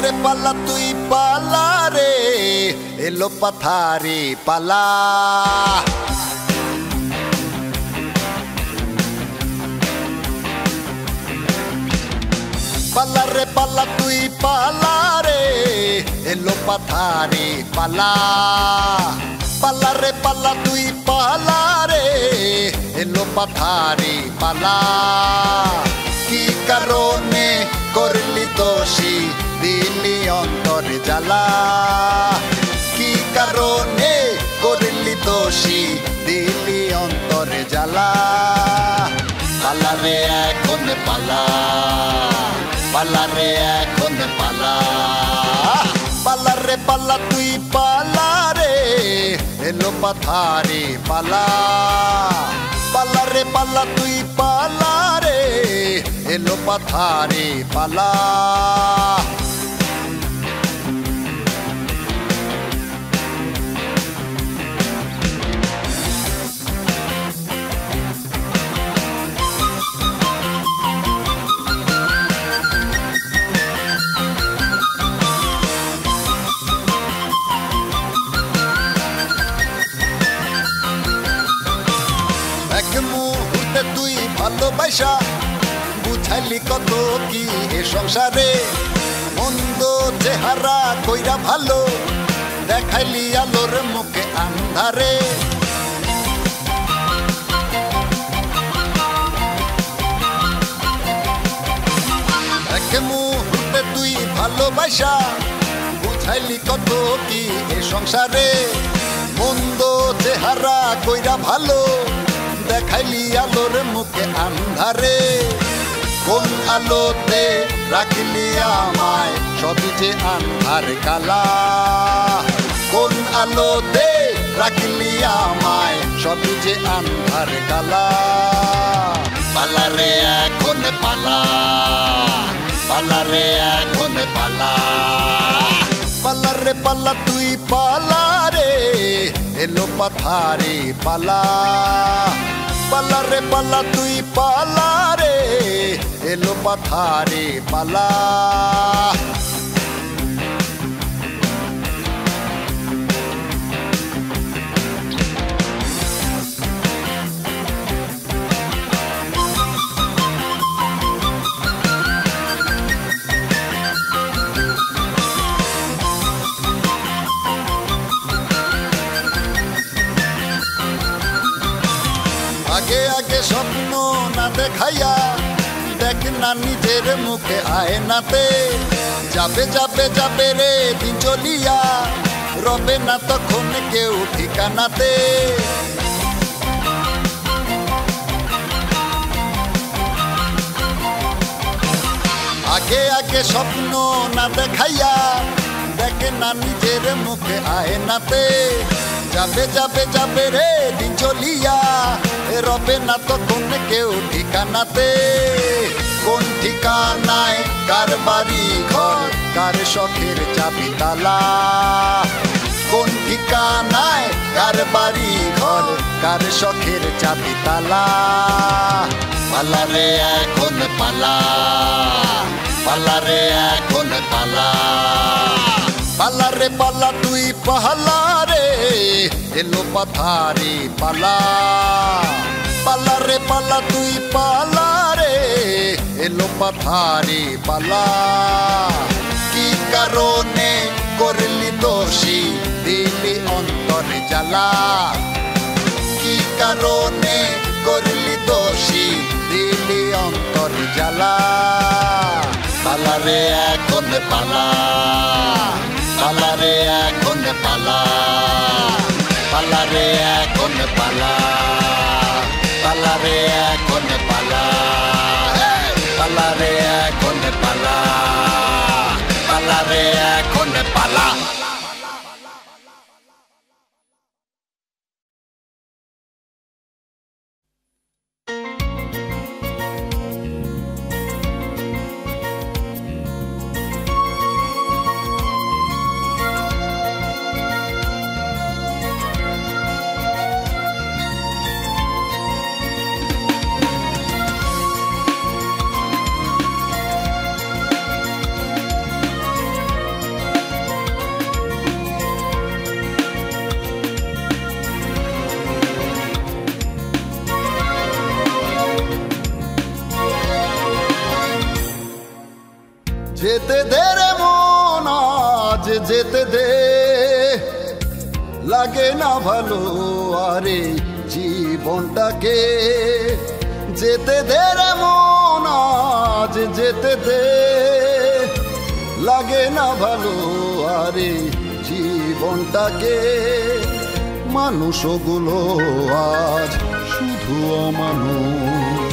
রে পালা তুই পালা রে এলো পাথারি পালা পালা রে পালা তুই পালা রে এলো পাথারি পালা পালা রে পালা তুই পালা রে এলো পাথারি পালা কি কারণে করলি দোষী দিলি অন্তর জ্বালা কি কারণে করলি দোষী দিলি অন্তর জ্বালা পালা রে এখন পালা পালা রে এখন পালা পালা রে পালা তুই পালা রে এলো পাথারি পালা পালা রে পালা তুই পালা রে এলো পাথারি পালা তুই ভালোবাসা বুঝাইলি কত কি এ সংসারে মন্দ চেহারা কইরা ভালো দেখাইলি আলোর মুখে আন্ধারে এক মুহূর্তে তুই ভালোবাসা বুঝাইলি কত কি এ সংসারে মন্দ চেহারা কইরা ভালো দেখাইলি আলোর মুখে আন্ধারে কোন আলোতে রাখলি আমায় সবই যে আন্ধার কালা কোন আলোতে রাখলি আমায় সবই যে আন্ধার কালা পালা রে এখন পালা পালা রে এখন পালা পালা রে পালা তুই পালা রে এলো পাথারি পালা পালা রে পালা তুই পালা রে এলো পাথারি পালা আগে আগে স্বপ্ন না দেখাইয়া দেখ না নিজের মুখে আয়নাতে যাবে যাবে যাবে রে দিন চলিয়া রবে না তখন কেউ ঠিকানাতে আগে আগে স্বপ্ন না দেখাইয়া দেখ না নিজের মুখে আয়নাতে যাবে যাবে যাবে রে দিন চলিয়া রবে না তখন কেউ ঠিকানাতে কোন ঠিকানায় কার বাড়ি ঘর কার শখের চাবি তালা কোন ঠিকানায় কার বাড়ি ঘর কার শখের চাবি তালা পালা রে এখন পালা পালা রে এখন পালা পালা রে পালা তুই পালা রে এলো পাথারি পালা পালা রে পালা তুই পালা রে এলো পাথারি পালা কি কারণে করলি দোষী দিলি অন্তর জ্বালা কি কারণে করলি দোষী দিলি অন্তর জ্বালা পালা রে এখন পালা পালা রে এখন পালা পালা রে এখন পালা পালা রে এখন পালা পালা রে এখন পালা পালা রে এখন পালা যেতে দে রে মন আজ যেতে দে, লাগে না ভালো আরে জীবনটাকে। যেতে দে রে মন আজ যেতে দে, লাগে না ভালো আরে জীবনটাকে। মানুষগুলো আজ শুধু অমানুষ,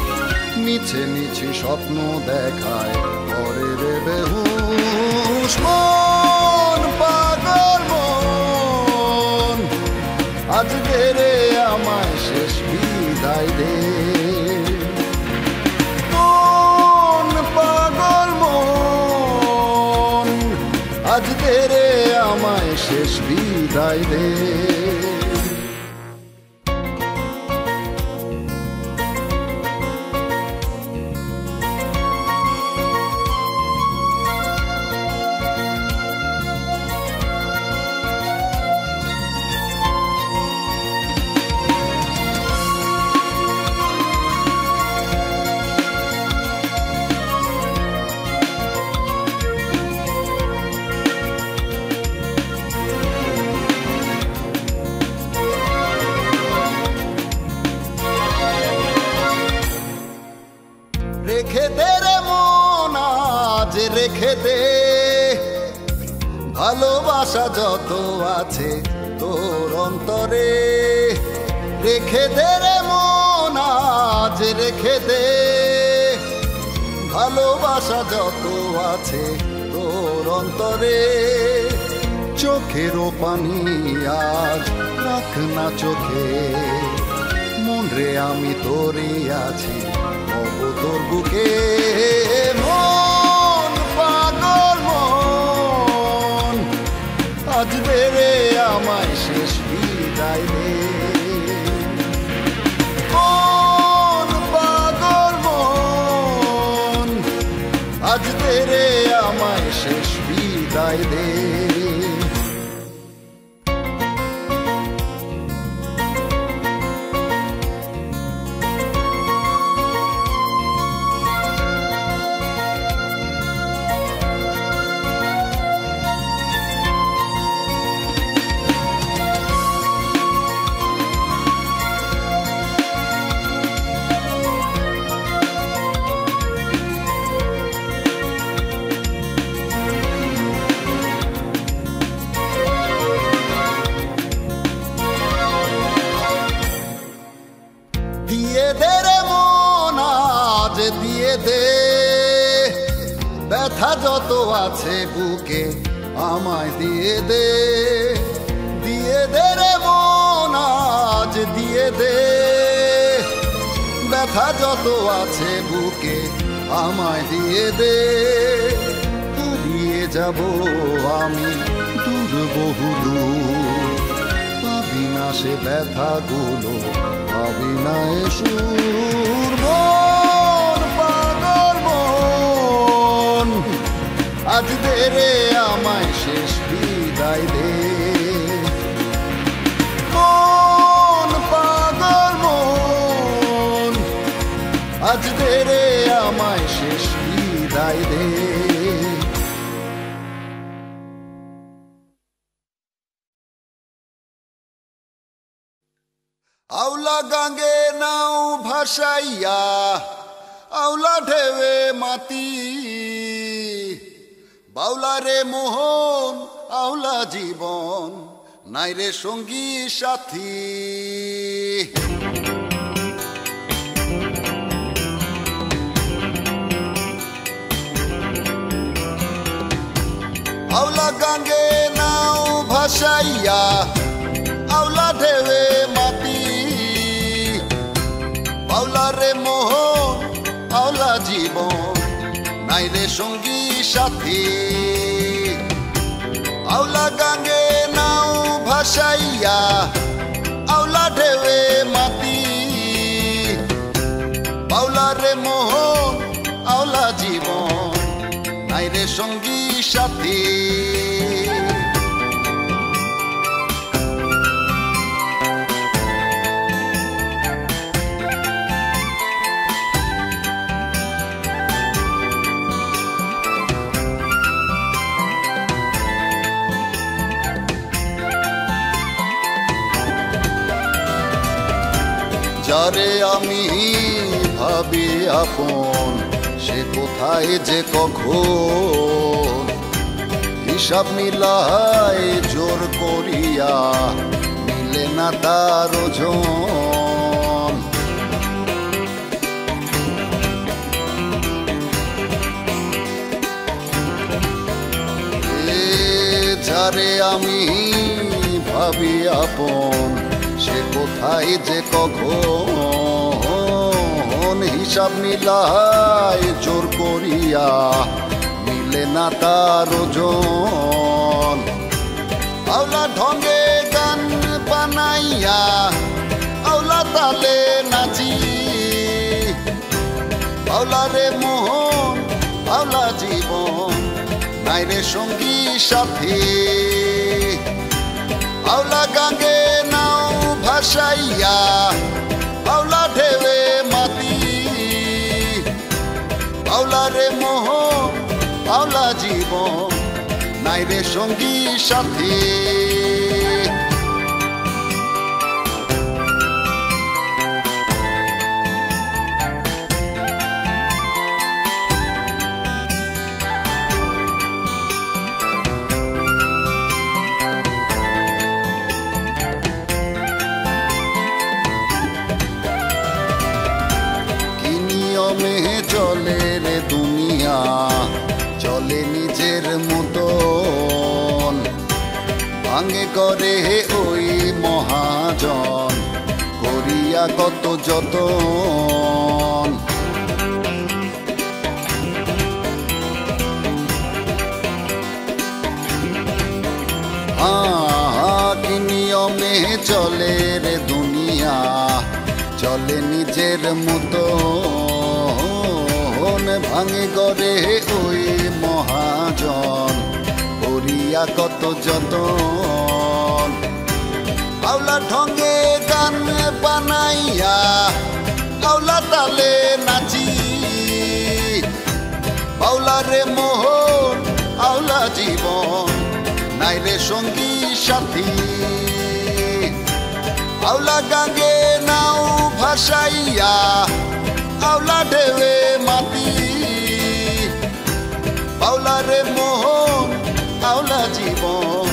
মিছে মিছে স্বপ্ন দেখায় করে রে বেহুশ। মন পাগল মন আজ দে রে আমায় শেষ বিদায় দে। মন পাগল মন আজ দে রে আমায় শেষ বিদায় দে। রেখে দে রে মন আজ রেখে দে, ভালোবাসা যত আছে তোর অন্তরে। রেখে দে রে মন আজ রেখে দে, ভালোবাসা যত আছে তোর অন্তরে। চোখেরও পানি আজ রাখ না চোখে, মন রে আমি তোরে আছি তোর বুকে। মন পাগল মন আজ দে রে আমায় শেষ বিদায় দে। মন পাগল মন আজ দে রে আমায় শেষ বিদায় দে। দিয়ে দে রে মন আজ দিয়ে দে, ব্যথা যত আছে বুকে আমায় দিয়ে দে। দিয়ে দে রে মন আজ দিয়ে দে, ব্যথা যত আছে বুকে আমায় দিয়ে দে। হারিয়ে যাব আমি দূর বহু দূর, পাবি না সে ব্যথাগুলো পাবি না এ সুর। মন পাগল মন আজ দে রে আমায় শেষ বিদায় দে। মন পাগল মন আজ দে রে আমায় শেষ বিদায় দে। আউলা গাঙ্গে নাও ভাসাইয়া, আউলা ঢেউে মাতি, বাউলা রে মোহন আউলা জীবন নাই রে সঙ্গী সাথী। আউলা গাঙ্গে নাও ভাসাইয়া, আউলা ঢেউে মাতি, বাউলা রে মোহন আউলা জীবন নাই রে সঙ্গী সাথী। আউলা গাঙ্গে নাও ভাসাইয়া, আউলা ঢেউে মাতি, বাউলা রে মোহন আউলা জীবন নাই রে সঙ্গী সাথী। যারে আমি ভাবি আপন সে কোথায় যে কখন হিসাব মিলায় জোর করিয়া মিলে না তার ওজন যারে আমি ভাবি আপন সে কোথায় যে কখন হিসাব মিলায় জোর করিয়া মিলে না তার ওজন আওলা ঢঙ্গে গান বানাইয়া আওলা তালে নাচি আওলা রে মোহন আওলা জীবন নাই রে সঙ্গী সাথী আওলা গাঙ্গে নাও ভাসাইয়া আওলা ঢেবে মাতি আওলা রে মোহন আওলা জীবন নাই রে সঙ্গী সাথী চলে রে দুনিয়া চলে নিজের মতন ভাঙে করে ওই মহাজন করিয়া কত যতন কি নিয়মে চলে রে দুনিয়া চলে নিজের মতন ভাঙে গড়ে ওই মহাজন করিয়া কত যতন আওলা ঢঙ্গে গান বানাইয়া আওলা তালে নাচি আওলা রে মোহন আওলা জীবন নাই রে সঙ্গী সাথী আওলা গাঙ্গে নাও ভাসাইয়া আওলা ঢেবে মাতি আওলা রে মোহন আওলা জীবন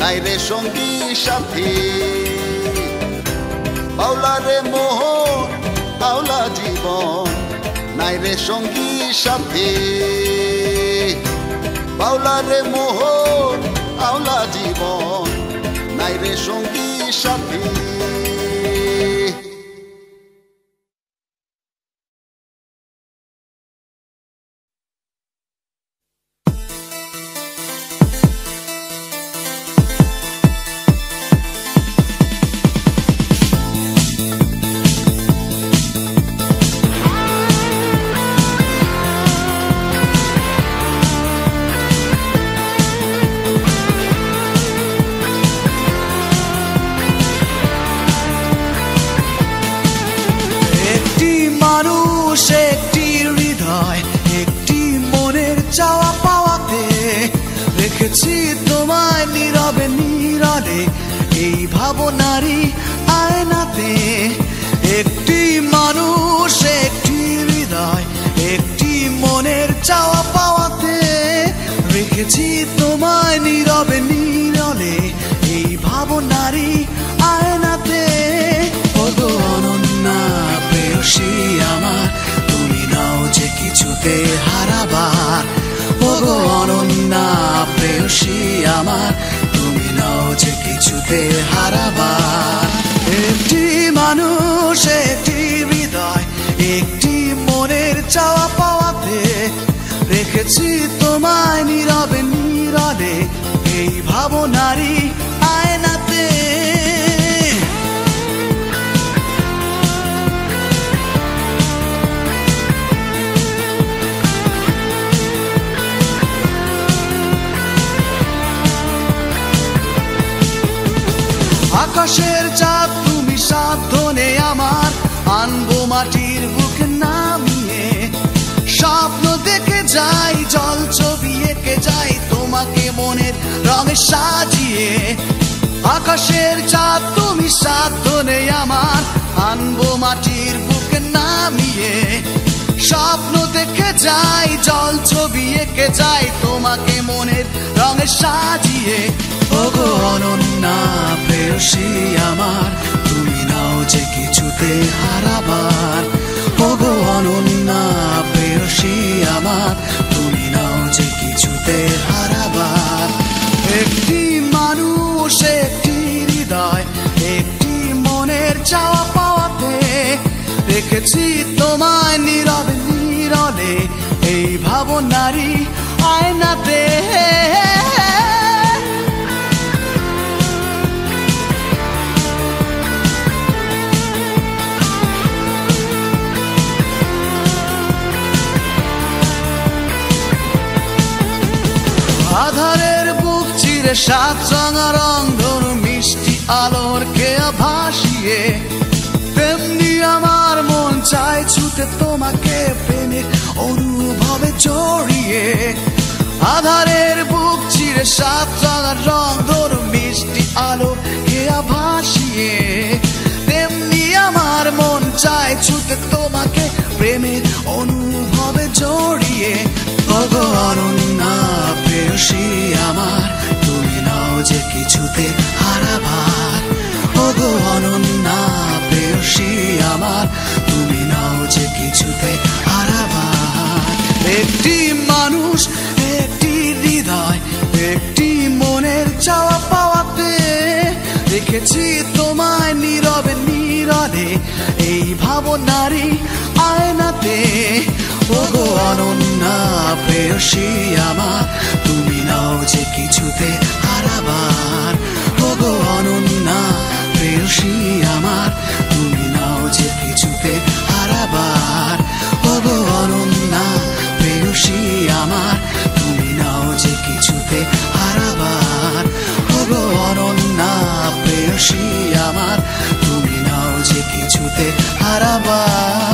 নাই রে সঙ্গী সাথী আওলা রে মোহন আওলা জীবন নাই রে সঙ্গী সাথী আওলা রে মোহন আওলা জীবন নাই রে সঙ্গী সাথী তোমায় নীরবে নীরবে এই ভাবনারই আয়নাতে একটি মানুষ একটি হৃদয় একটি মনের চাওয়া পাওয়াতে রেখেছি তোমায় নীরবে নীরবে এই ভাবনারই আয়নাতে ওগো অনন্যা প্রেয়সী আমার তুমি নাও যে কিছুতে হারাবার ওগো অনন্যা প্রেয়সী আমার তুমি নাও যে কিছুতে হারাবার একটি মানুষ একটি হৃদয় একটি মনের চাওয়া পাওয়াতে রেখেছি তোমায় নীরবে নীরবে এই ভাবনারই আয়নাতে আকাশের চাঁদ তুমি সাধনে আমার আনবো মাটির বুকে নামিয়ে স্বপ্ন দেখে যাই জল ছবি এঁকে যাই তোমাকে মনের রঙে সাজিয়ে আকাশের চাঁদ তুমি সাধনে আমার আনবো মাটির বুকে নামিয়ে স্বপ্ন দেখে যাই জল ছবি এঁকে যাই তোমাকে মনের রঙে সাজিয়ে ওগো অনন্যা প্রেয়সী আমার তুমি নাও যে কিছুতে হারাবার ওগো অনন্যা প্রেয়সী আমার তুমি নাও যে কিছুতে হারাবার একটি মানুষ একটি হৃদয় একটি মনের চাওয়া পাওয়াতে দেখেছি তোমায় নীরবে নীরবে এই ভাবনারই আয়নাতে আধারের বুক চিরে সাত রঙা রং ধরু মিষ্টি আলোর খেয়া ভাসিয়ে তেমনি আমার মন চায় ছুতে তোমাকে প্রেমের অনুভবে জড়িয়ে আধারের বুক চিরে সাত রঙা রং ধরু মিষ্টি আলোর খেয়া ভাসিয়ে তেমনি আমার মন চায় ছুতে তোমাকে প্রেমের অনুভবে জড়িয়ে ওগো অনন্যা প্রেয়সী আমার তুমি নাও যে কিছুতে হারাবার ওগো অনন্যা প্রেয়সী আমার তুমি নাও যে কিছুতে হারাবার একটি মানুষ একটি হৃদয় একটি মনের চাওয়া পাওয়াতে দেখেছি তোমায় নীরবে নীরবে এই ভাবনারই আয়নাতে ওগো অনন্যা প্রেয়সী আমার তুমি নাও যে কিছুতে হারাবার ওগো অনন্যা প্রেয়সী আমার তুমি নাও যে কিছুতে হারাবার ওগো অনন্যা প্রেয়সী আমার তুমি নাও যে কিছুতে হারাবার ওগো অনন্যা প্রেয়সী আমার তুমি নাও যে কিছুতে হারাবার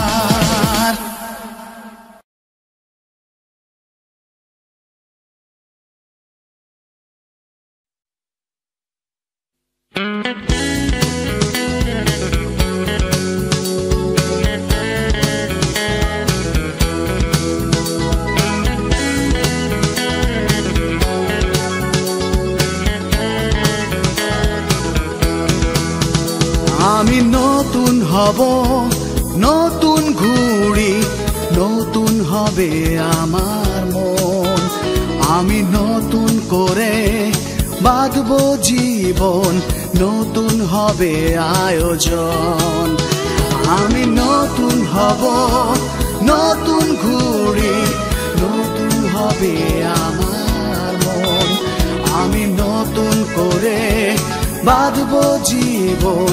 আমি নতুন হব নতুন ঘুড়ি নতুন হবে আমার মন আমি নতুন করে বাঁধবো জীবন নতুন হবে আয়োজন আমি নতুন হব নতুন ঘুড়ি নতুন হবে আমার মন আমি নতুন করে বাঁধবো জীবন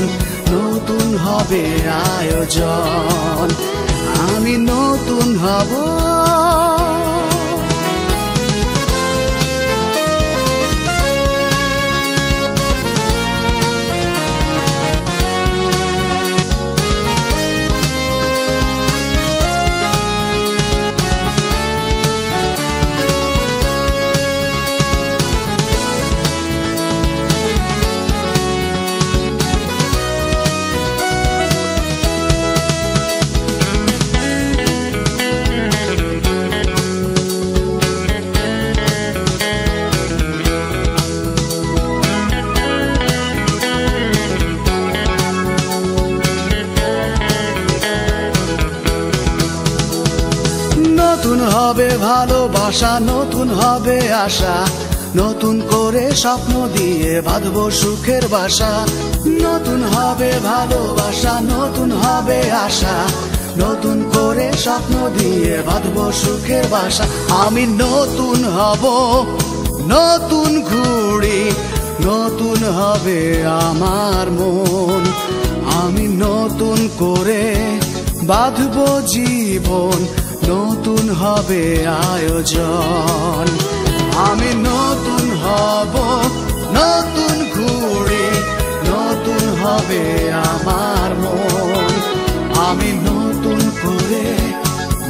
নতুন হবে আয়োজন আমি নতুন হব নতুন হবে ভালোবাসা নতুন হবে আশা নতুন করে স্বপ্ন দিয়ে বাঁধবো সুখের বাসা নতুন হবে ভালোবাসা নতুন হবে আশা নতুন করে স্বপ্ন দিয়ে বাঁধবো সুখের বাসা আমি নতুন হব নতুন ঘুড়ি নতুন হবে আমার মন আমি নতুন করে বাঁধবো জীবন নতুন হবে আয়োজন আমি নতুন হব নতুন ঘুড়ি নতুন হবে আমার মন আমি নতুন করে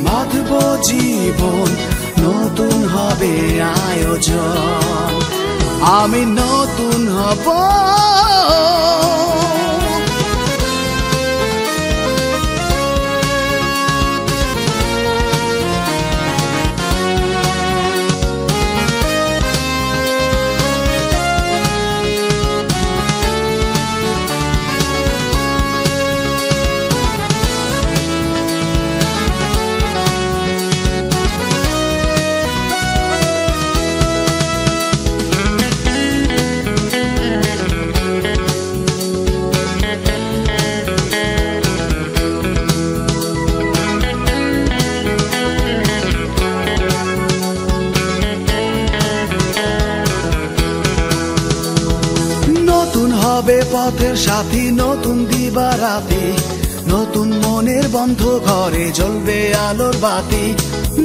বাঁধবো জীবন নতুন হবে আয়োজন আমি নতুন হব হবে পথের সাথী নতুন দিবারাতি, নতুন মনের বন্ধ ঘরে জ্বলবে আলোর বাতি।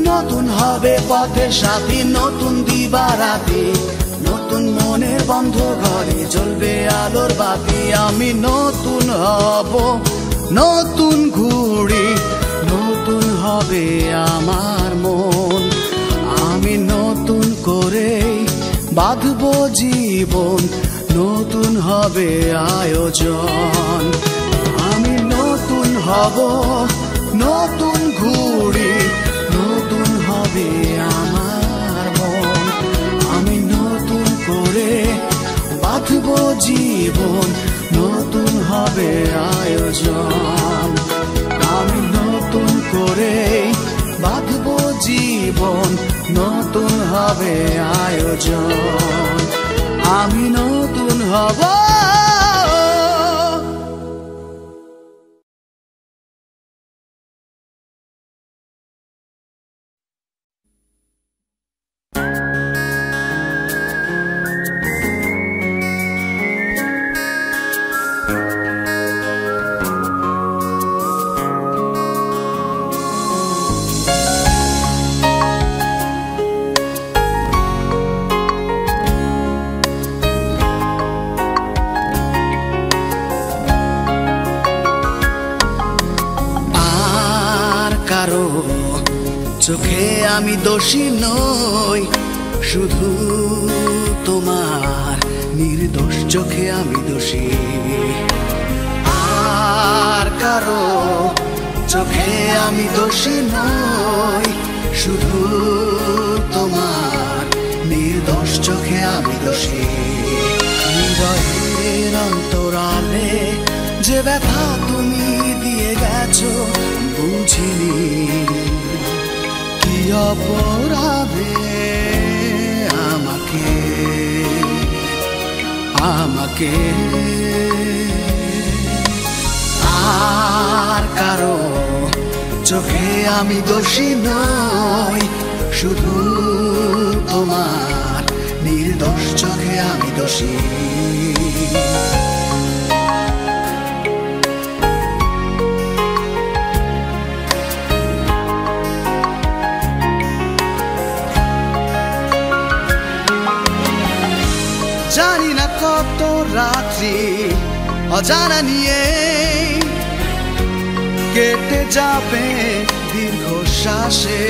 নতুন হবে পথের সাথী নতুন দিবারাতি, নতুন মনের বন্ধ ঘরে জ্বলবে আলোর বাতি। আমি নতুন হব নতুন ঘুড়ি, নতুন হবে আমার মন। আমি নতুন করে বাঁধবো জীবন, নতুন হবে আয়োজন। আমি নতুন হব নতুন ঘুড়ি, নতুন হবে আমার মন। আমি নতুন করে বাঁধবো জীবন, নতুন হবে আয়োজন। আমি নতুন করে বাঁধবো জীবন, নতুন হবে আয়োজন। আমি নতুন হব। চোখে আমি দোষী নই, শুধু তোমার নির্দোষ চোখে আমি দোষী। আর কারো চোখে আমি দোষী নই, শুধু তোমার নির্দোষ চোখে আমি দোষী। হৃদয়ের অন্তরালে যে ব্যথা তুমি দিয়ে গেছো বুঝিনি, কি অপরাধে আমাকে আমাকে আর কারো চোখে আমি দোষী নই, শুধু তোমার নির্দোষ চোখে আমি দোষী। জানি না কত রাত্রি অজানা নিয়ে কেটে যাবে দীর্ঘশ্বাসে,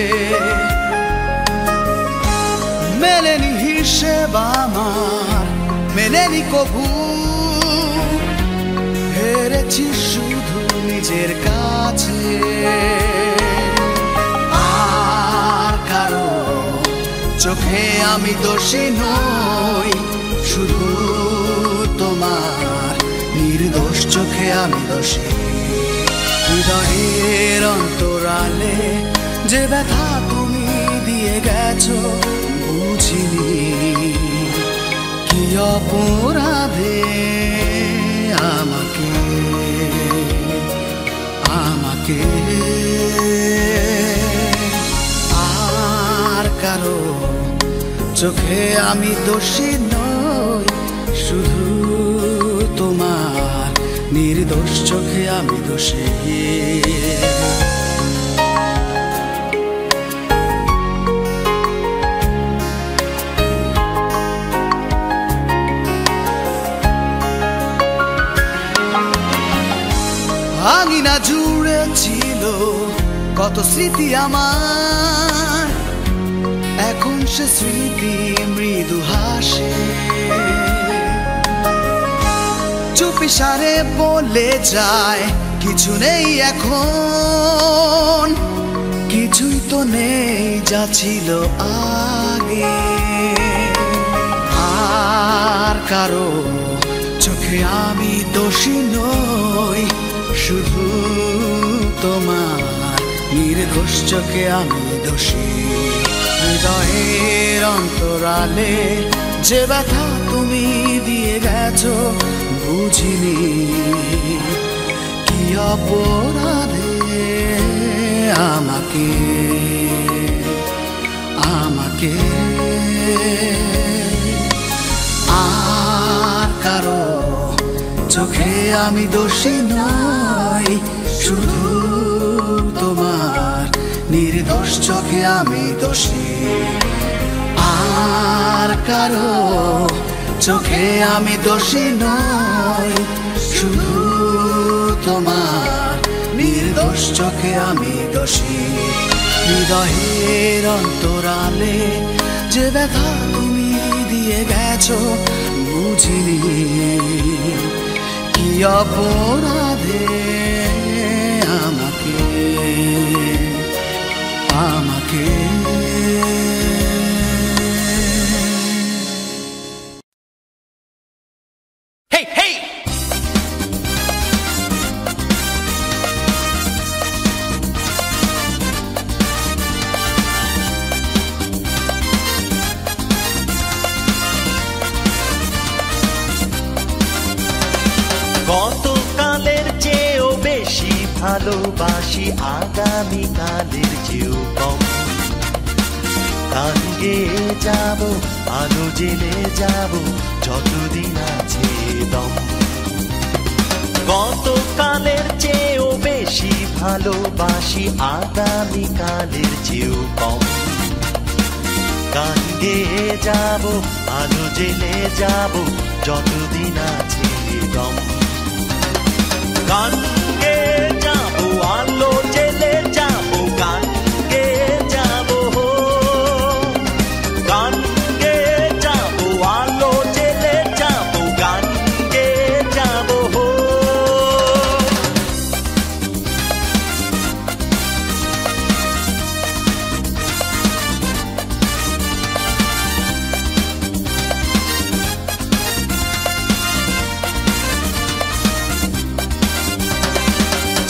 মেলেনি হিসেব আমার, মেলেনি কবু, হেরেছি শুধু নিজের কাছে। আর কারো চোখে আমি দোষী নই, শুধু তোমার নির্দোষ চোখে আমি দোষী। হৃদয়ের অন্তরালে যে ব্যথা তুমি দিয়ে গেছো বুঝিনি, কি অপরাধে আমাকে আমাকে আর কারো চোখে আমি দোষী নই, শুধু তোমার নির্দোষ চোখে আমি দোষী। আঙিনা জুড়ে ছিল কত স্মৃতি আমার, এখন সে স্মৃতি মৃদু হাসে, চুপিসারে বলে যায় কিছু নেই এখন, কিছুই তো নেই যা ছিল আগে। আর কারো চোখে আমি দোষী নই, শুধু তোমার নির্দোষ চোখে আমি দোষী। হৃদয়ের অন্তরালে যে ব্যথা তুমি দিয়ে গেছো বুঝিনি, কি অপরাধে আমাকে আমাকে আর কারো চোখে আমি দোষী নই, শুধু তোমার নির্দোষ চোখে আমি দোষী। আর কারো চোখে আমি দোষী নই, শুধু তোমার নির্দোষ চোখে আমি দোষী। হৃদয়ের অন্তরালে যে ব্যথা তুমি দিয়ে গেছো বুঝিনি, কি অপরাধে আমাকে আমাকে গতকালের চেয়েও বেশি ভালোবাসি আগামীকালের চেয়েও কম। গান গেয়ে যাব, আলো জেলে যাব, যতদিন আছে দম। গতকালের চেয়েও বেশি ভালোবাসি আগামীকালের চেয়েও কম। গান গেয়ে যাব, আলো জেলে যাব, যতদিন আছে দম। গান গেয়ে যাব, আলো জেলে যাব, গান গেয়ে যাব, গান গেয়ে যাব, আলো জেলে যাব, গান গেয়ে যাব।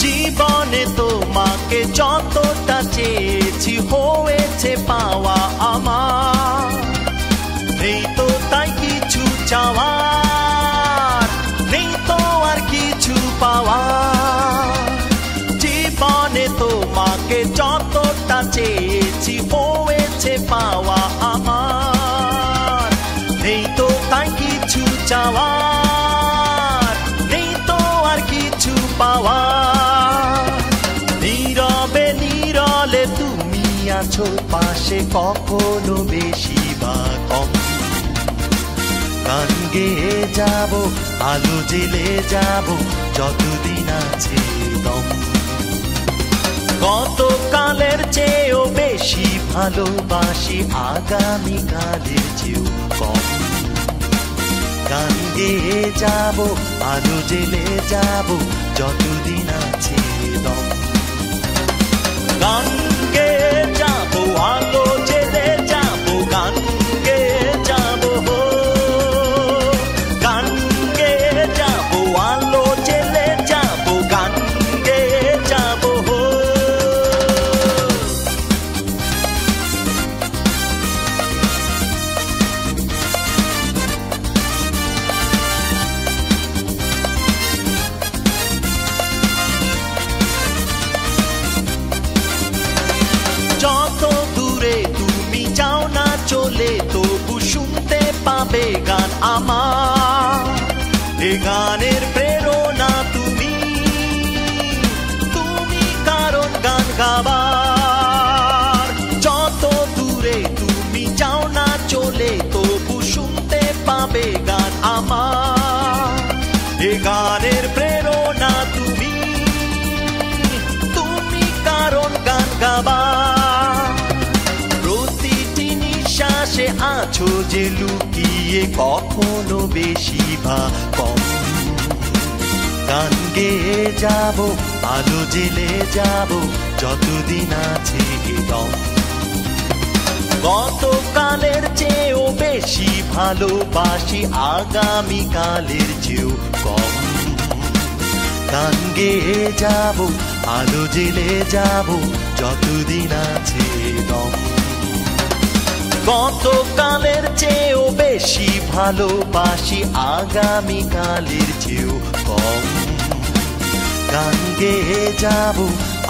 জীবনে তোমাকে যতটা চেয়েছি হয়েছে পাওয়া আমার, নেই তো তাই কিছু চাওয়ার, নেই তো আর কিছু পাওয়ার। জীবনে তোমাকে যতটা চেয়েছি হয়েছে পাওয়া আমার, নেই তো তাই কিছু চাওয়ার, নেই তো আর কিছু পাওয়ার। নীরবে নীরলে তুমি আছো পাশে, কখনো বেশি বা কম। গান গেয়ে যাব, আলো জেলে যাব, যতদিন আছে দম। গতকালের চেয়েও বেশি ভালোবাসি আগামীকালের চেয়েও কম। গান গেয়ে যাব, আলো জেলে যাব, যতদিন আছে দম। গান গেয়ে যাব, আলো জেলে যাব, গান গেয়ে যাব, গান গেয়ে যাব, আলো জেলে যাব, গান গেয়ে যাব। যত দূরে তুমি যাও না চলে, তবু শুনতে পাবে গান আমার। এ গানের প্রেরণা তুমি, তুমি কারণ গান গাবার। যত দূরে তুমি যাও না চলে, তবু শুনতে পাবে গান আমার। এ গানের প্রেরণা তুমি, তুমি কারণ গান গাবার। প্রতিটি নিঃশ্বাসে আছো যে লুকিয়ে, কখনো বেশি বা কম। গান গেয়ে যাব, আলো জেলে যাব, যতদিন আছে দম। গতকালের চেয়েও বেশি ভালোবাসি আগামীকালের চেয়েও কম। গান গেয়ে যাব, আলো জেলে যাব, যতদিন আছে দম। গতকালের চেয়েও বেশি ভালোবাসি আগামীকালের চেয়েও কম। গান গেয়ে যাব,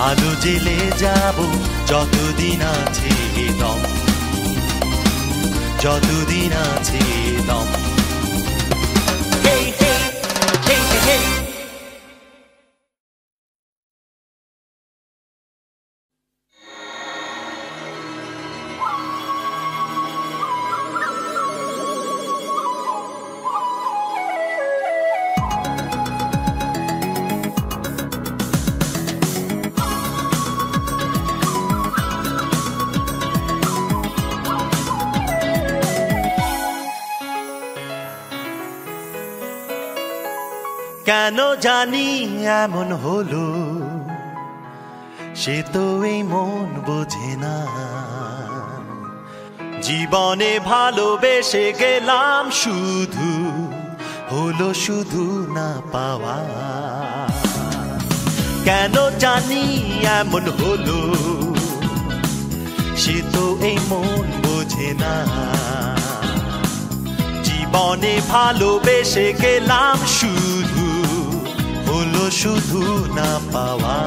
আলো জেলে যাব, যতদিন আছে দম, যতদিন আছে দম। Hey, hey, hey, hey, hey. কেন জানি এমন হলো, সে তো এই মন বোঝে না। জীবনে ভালোবেসে গেলাম শুধু, হলো শুধু না পাওয়া। কেন জানি এমন হলো, সে তো এই মন বোঝে না। জীবনে ভালোবেসে গেলাম শুধু, হলো শুধু না পাওয়া।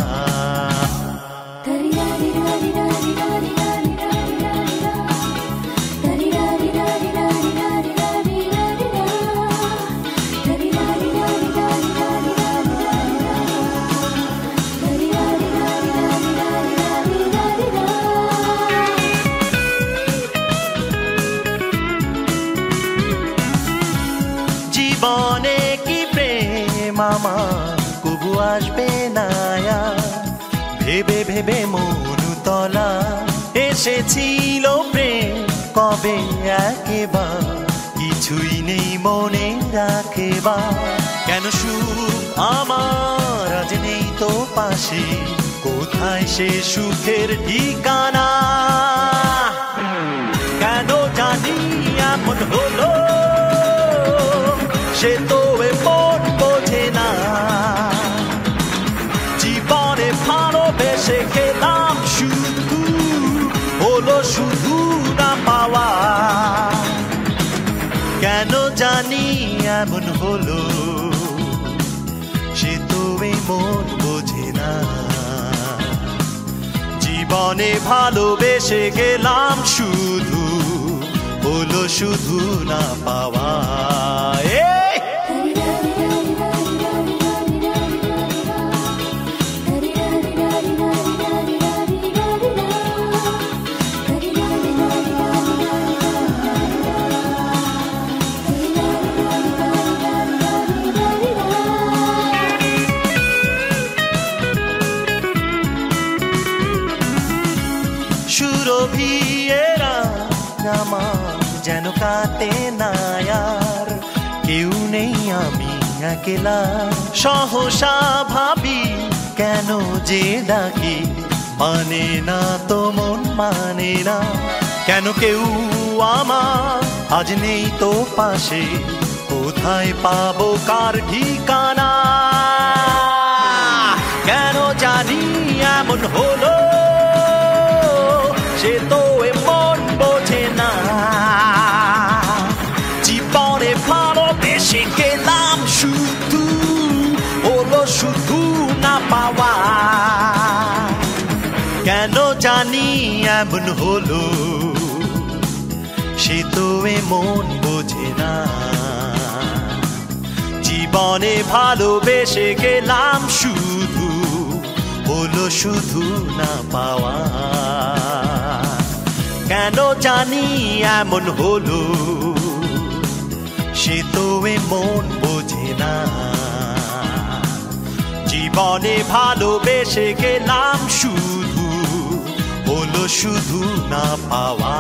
জীবনে কি প্রেম আমার কবু আসবে না, ভেবে ভেবে মনুতলা এসেছিল প্রেম কবে একেবার, কিছুই নেই মনে রাখেবা। কেন সুখ আমার আজ নেই তো পাশে, কোথায় সে সুখের ঠিকানা। কেন জানি এমন হলো, সে তো এ মন বোঝে না। জীবনে ভালোবেসে গেলাম শুধু, হলো শুধু না পাওয়া। কেন জানি এমন হলো, সে তো এ মন বোঝে না। জীবনে ভালোবেসে গেলাম শুধু, হলো শুধু না পাওয়া। সুরভিয়েরা আমার যেন কাটে না আর, কেউ নেই আমি একলা। সহসা ভাবি কেন যে ডাকি, মানে না তো মন মানে না। কেন কেউ আমার আজ নেই তো পাশে, কোথায় পাবো কার ঠিকানা। কেন জানি এমন হলো, সে তো এ মন বোঝে না। জীবনে ভালোবেসে গেলাম শুধু, হলো শুধু না পাওয়া। কেন জানি এমন হলো, সে তো এ মন বোঝে না। জীবনে ভালোবেসে গেলাম শুধু, হলো শুধু না পাওয়া। কেন জানি এমন হলো, সে তো এ মন বোঝে না। জীবনে ভালোবেসে গেলাম শুধু, হলো শুধু না পাওয়া।